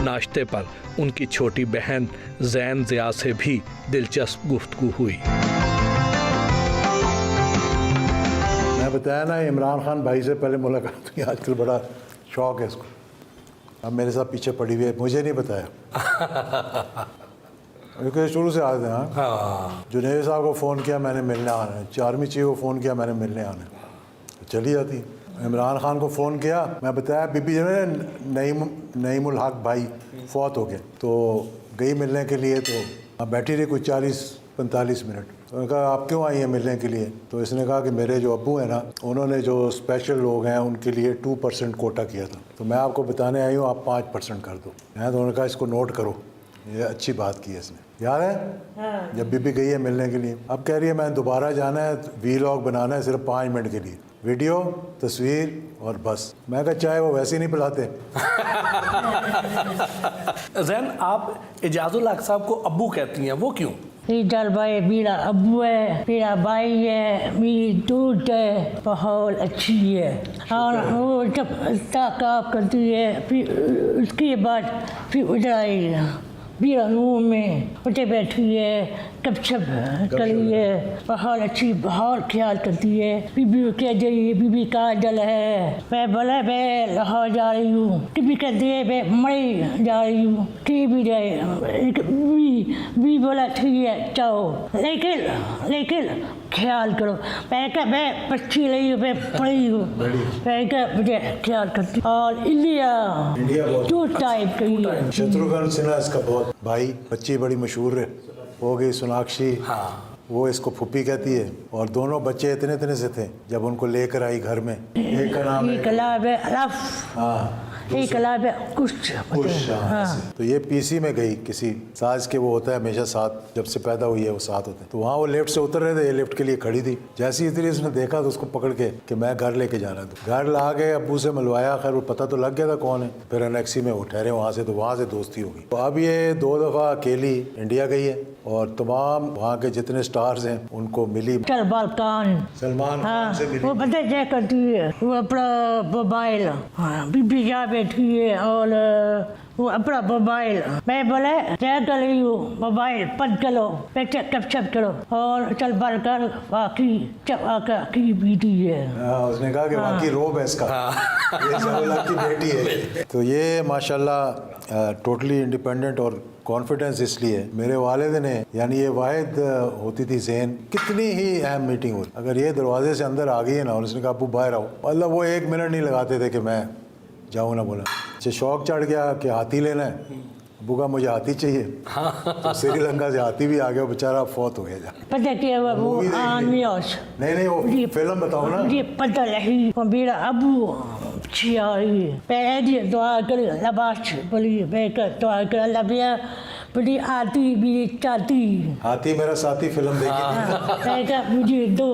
नाश्ते पर उनकी छोटी बहन जैन ज़िया से भी दिलचस्प गुफ्तगू हुई। मैं बताया ना, इमरान खान भाई से पहले मुलाकात हुई, आजकल बड़ा शौक है इसको। अब मेरे साथ पीछे पड़ी हुई है, मुझे नहीं बताया क्योंकि शुरू से आते हैं। हाँ, जुनेद साहब को फ़ोन किया मैंने, मिलने आना है। चारमी चीज़ को फ़ोन किया मैंने, मिलने आना है, तो चली जाती। इमरान खान को फ़ोन किया, मैं बताया बीबी जो है नईमुल हक भाई फौत हो गए, तो गई मिलने के लिए। तो बैठी रही कुछ 40-45 मिनट। तो उन्होंने कहा आप क्यों आई हैं मिलने के लिए? तो इसने कहा कि मेरे जो अब्बू हैं ना, उन्होंने जो स्पेशल लोग हैं उनके लिए 2% कोटा किया था, तो मैं आपको बताने आई हूँ, आप 5% कर दो। मैं तो उन्होंने कहा इसको नोट करो, ये अच्छी बात की है इसने, याद है? हाँ। जब बीबी गई है मिलने के लिए, अब कह रही है मैं दोबारा जाना है, वीलॉग बनाना है सिर्फ 5 मिनट के लिए, वीडियो, तस्वीर और बस। मैं कहा चाहे वो वैसे ही नहीं पिलाते। जैन, आप इजाजुल हक साहब को अब्बू कहती हैं, वो क्यों? इधर भाई मेरा अब्बू है, मेरा भाई है, मेरी दूध है, बहुत अच्छी है। और वो जब काम करती है फिर उसके बाद फिर उधर आएगा मेरा रूम में, उधर बैठी है, गपशप करी है, बहुत अच्छी, बहुत ख्याल करती है। बीबी को कह जाइए बीबी कहाँ जल है, मैं बोला मैं लाहौर जा रही हूँ, बीबी कहती है मैं मई जा रही हूँ, ठीक भी जाए। बीबी बोला ठीक है जाओ, लेकिन ख्याल करो। मैं क्या, मैं बच्ची रही हूँ, मैं पढ़ी हूँ, मैं क्या मुझे ख्याल करती। और इंडिया टू टाइप की शत्रुघ्न सिन्हा इसका बहुत भाई, बच्ची बड़ी मशहूर हो गई सोनाक्षी। हाँ, वो इसको फूफी कहती है। और दोनों बच्चे इतने से थे जब उनको लेकर आई घर में। एक का नाम है हाँ, एक कलाब है कुछ। हाँ। तो ये पीसी में गई किसी साज के, वो होता है हमेशा साथ, जब से पैदा हुई है वो साथ होते हैं। तो वहाँ वो लिफ्ट से उतर रहे थे, ये लिफ्ट के लिए खड़ी थी। जैसे ही इतनी उसने देखा तो उसको पकड़ के कि मैं घर लेके जाना है। तो घर ला गए, अब्बू से मिलवाया, खैर वो पता तो लग गया था कौन है। फिर अनेक्सी में वो ठहरे वहाँ से, तो वहाँ से दोस्ती हो गई। तो अब ये 2 दफ़ा अकेली इंडिया गई है और तमाम वहाँ के जितने स्टार्स हैं उनको मिली। सलमान खान से मिली। वो पता क्या करती है, वो अपना मोबाइल, बीबी जा बैठी है और वो अपना मोबाइल, मैं बोले क्या कर रही हूँ, मोबाइल बंद करो, बेटे गपशप करो, और चल बढ़ कर वाकई की बेटी है। उसने कहा कि वाकई रोब है इसका, ये जवाला की बेटी है। तो ये माशाल्लाह टोटली इंडिपेंडेंट और कॉन्फिडेंस इसलिए मेरे वालिद ने, यानी ये वाहिद होती थी ज़ैन, कितनी ही अहम मीटिंग होती, अगर ये दरवाजे से अंदर आ गई है ना, उसने कहा अब्बू बाहर आओ, मतलब वो 1 मिनट नहीं लगाते थे कि मैं जाऊँ ना। बोला अच्छा शौक चढ़ गया कि हाथी लेना है, अब्बू का मुझे हाथी चाहिए। तो श्रीलंका से हाथी भी आ गया, बेचारा फौत हो गया। पता क्या हुआ, वो नहीं वो फिल्म बताओ ना। मुझे पता नहीं, मेरा अबू पहले दुआ कर लबाश बोली, मैं दुआ कर अल्लाह भैया बड़ी आती भी चाहती, हाथी मेरा साथी फिल्म देखी। मैं क्या मुझे दो।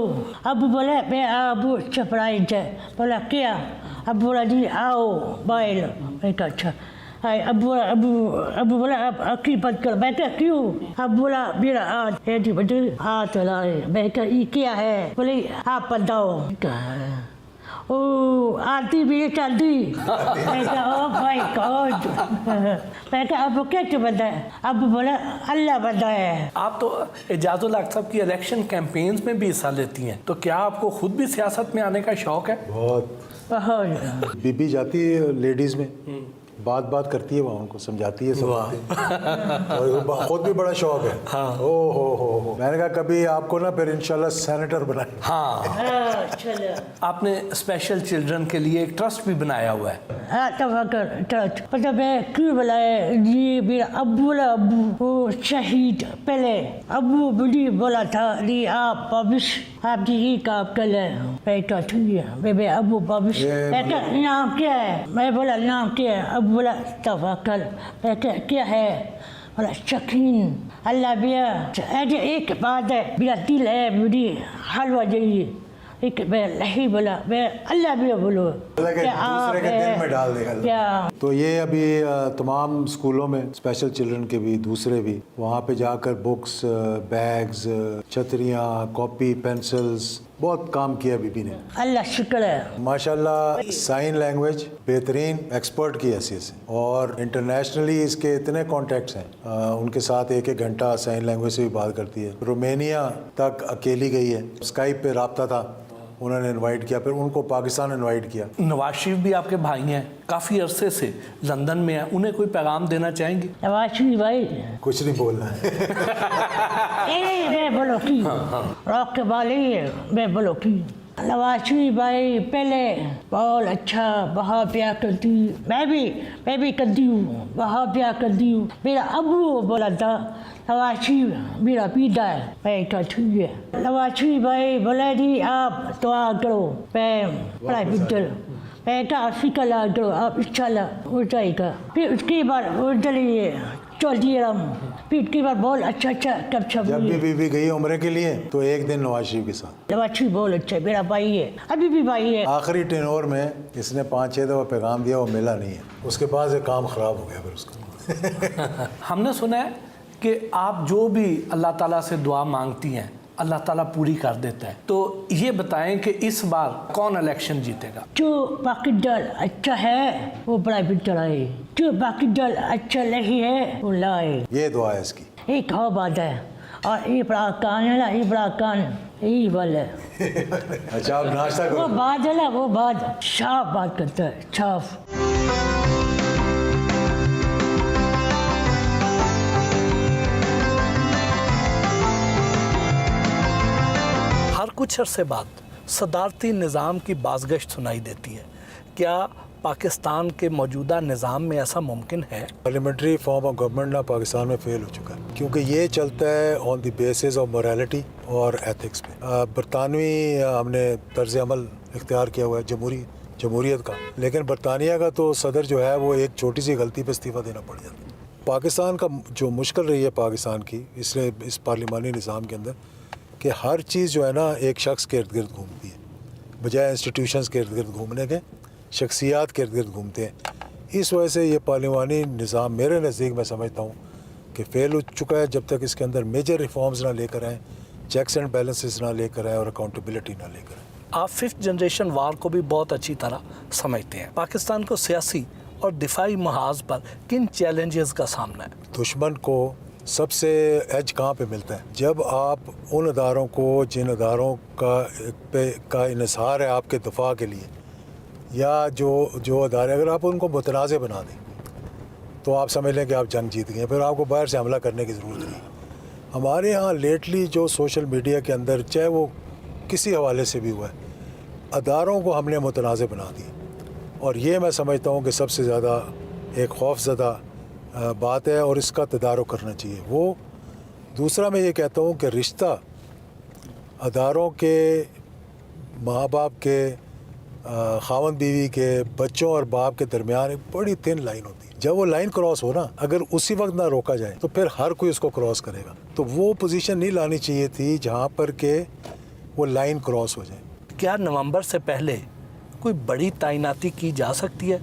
अबू बोला मैं अबू सरप्राइज है, बोला क्या? अब बोला जी आओ बाइल, मैं कहा अच्छा। अबू बोला अब अखी बंद कर, मैं क्या क्यों? अब बोला मेरा हाथ चला है, मैं क्या ये क्या है? बोले आप बताओ। ओ आती भी चाहती, मैं क्या ओ भाई गॉड, मैं क्या अब क्या बताए? अब बोला अल्लाह बताए। आप तो इजाजुल हक साहब की इलेक्शन कैंपेन्स में भी हिस्सा लेती हैं, तो क्या आपको खुद भी सियासत में आने का शौक है? बहुत। बीबी जाती है लेडीज़ में, बात करती है वहाँ, उनको समझाती है सब। और खुद भी बड़ा शौक है। हाँ। हो मैंने कहा कभी आपको ना फिर इंशाल्लाह सेनेटर बनाए। हाँ। आपने स्पेशल चिल्ड्रन के लिए एक ट्रस्ट भी बनाया हुआ है। हाँ ट्रस्ट, पता मैं क्यों बुलाया जी? मेरा अब्बू वो शहीद, पहले अब्बू मुझे बोला था जी आप भविष्य आप जी काम कर ले, मैं कहा ठीक है, मैं अब्बू भविष्य, मैं क्या नाम क्या है? मैं बोला नाम क्या है? अब बोला तवक्कल, मैं क्या है? बोला शकीन, अल्लाह भैया ऐसे एक बात है, मेरा दिल है मुझे हलवा चाहिए, एक मैं नहीं बोला, मैं अल्लाह भैया बोलो दूसरे के दिल में डाल देगा क्या? तो ये अभी तमाम स्कूलों में स्पेशल चिल्ड्रन के भी, दूसरे भी, वहाँ पे जाकर बुक्स, बैग्स, छतरियाँ, कॉपी, पेंसिल्स, बहुत काम किया बीबी ने। अल्लाह शुक्र है। माशाल्लाह साइन लैंग्वेज बेहतरीन एक्सपर्ट की हैसियत से, और इंटरनेशनली इसके इतने कॉन्टैक्ट्स हैं। उनके साथ एक घंटा साइन लैंग्वेज से भी बात करती है। रोमेनिया तक अकेली गई है, स्काइप पे रब्ता था, उन्होंने इनवाइट किया, फिर उनको पाकिस्तान इनवाइट किया। नवाज शरीफ भी आपके भाई हैं, काफ़ी अरसे से लंदन में हैं, उन्हें कोई पैगाम देना चाहेंगे? नवाज शरीफ भाई कुछ नहीं बोलना है। मैं बोलो की रॉक के वाले मैं बोलो की नवाज शरीफ भाई पहले बहुत अच्छा, बहुत प्यार करती, मैं भी करती हूँ, बहुत प्यार करती हूँ। मेरा अबू बोला था नवाज शरीफ मेरा पीता है, मैं कहा ठीक है। नवाज शरीफ भाई बोला जी आप दुआ करो, मैं पढ़ाई पिक्चर, मैं कहा फिक्र ला करो आप, इंशाल्लाह हो जाएगा। फिर उसके बाद वो चलिए चौधरी राम, फिर उसके बाद बहुत अच्छा कब जब भी बीबी गई उम्र के लिए तो एक दिन नवाज शरीफ के साथ। नवाज शरीफ बहुत अच्छा है, मेरा भाई है, अभी भी भाई है। आखिरी टेनोर में इसने 5-6 दफ़ा पैगाम दिया, वो मिला नहीं है, उसके बाद ये काम ख़राब हो गया फिर उसका। हमने सुना है कि आप जो भी अल्लाह ताला से दुआ मांगती हैं अल्लाह ताला पूरी कर देता है, तो ये बताएं कि इस बार कौन इलेक्शन जीतेगा? जो बाकी दल अच्छा है वो प्राइवेट चलाए, जो बाकी दल अच्छा नहीं है वो लाए। ये दुआ है इसकी। एक और बात है, और ये बड़ा कान है ना, ये बड़ा कान यही बल है। अच्छा आप नाश्ता वो करो। बात है ना, वो बात साफ बात करता है, साफ। हर कुछ अरसे बाद सदारती निज़ाम की बाज़गश्त सुनाई देती है। क्या पाकिस्तान के मौजूदा निज़ाम में ऐसा मुमकिन है? पार्लियामेंट्री फॉर्म ऑफ गवर्नमेंट ना पाकिस्तान में फेल हो चुका है, क्योंकि ये चलता है on the basis of morality और एथिक्स पे। बरतानवी हमने तर्ज अमल इख्तियार किया हुआ है जमहूरियत का, लेकिन बरतानिया का तो सदर जो है वो एक छोटी सी गलती पे इस्तीफ़ा देना पड़ जाता है। पाकिस्तान का जो मुश्किल रही है पाकिस्तान की इसलिए इस पार्लिमानी निज़ाम के अंदर कि हर चीज़ जो है ना एक शख्स के इर्द गिर्द घूमती है, बजाय इंस्टीट्यूशंस के इर्द गिर्द घूमने के शख्सियात के इर्द गिर्द घूमते हैं। इस वजह से ये पार्लिमानी निज़ाम मेरे नज़दीक मैं समझता हूँ कि फेल हो चुका है। जब तक इसके अंदर मेजर रिफॉर्म्स ना लेकर आएँ, चेक्स एंड बैलेंसेस ना लेकर आएँ और अकाउंटेबिलिटी ना लेकर आएँ। आप 5th जनरेशन वार को भी बहुत अच्छी तरह समझते हैं। पाकिस्तान को सियासी और दिफाई महाज पर किन चैलेंजेस का सामना है? दुश्मन को सबसे एज कहाँ पे मिलता है? जब आप उन अदारों को, जिन अदारों का इन्हिसार है आपके दफा के लिए, या जो अदारे अगर आप उनको मुतनाज़ बना दें तो आप समझ लें कि आप जंग जीत गए, फिर आपको बाहर से हमला करने की ज़रूरत नहीं। हमारे यहाँ लेटली जो सोशल मीडिया के अंदर, चाहे वो किसी हवाले से भी हुआ है, अदारों को हमने मुतनाज़ बना दिया, और ये मैं समझता हूँ कि सबसे ज़्यादा एक खौफज़दा बात है और इसका तदारुक करना चाहिए। वो दूसरा मैं ये कहता हूँ कि रिश्ता अदारों के, माँ बाप के, खावंद बीवी के, बच्चों और बाप के दरमियान एक बड़ी थिन लाइन होती है। जब वो लाइन क्रॉस हो ना, अगर उसी वक्त ना रोका जाए तो फिर हर कोई उसको क्रॉस करेगा। तो वो पोजीशन नहीं लानी चाहिए थी जहाँ पर के वो लाइन क्रॉस हो जाए। क्या नवंबर से पहले कोई बड़ी तैनाती की जा सकती है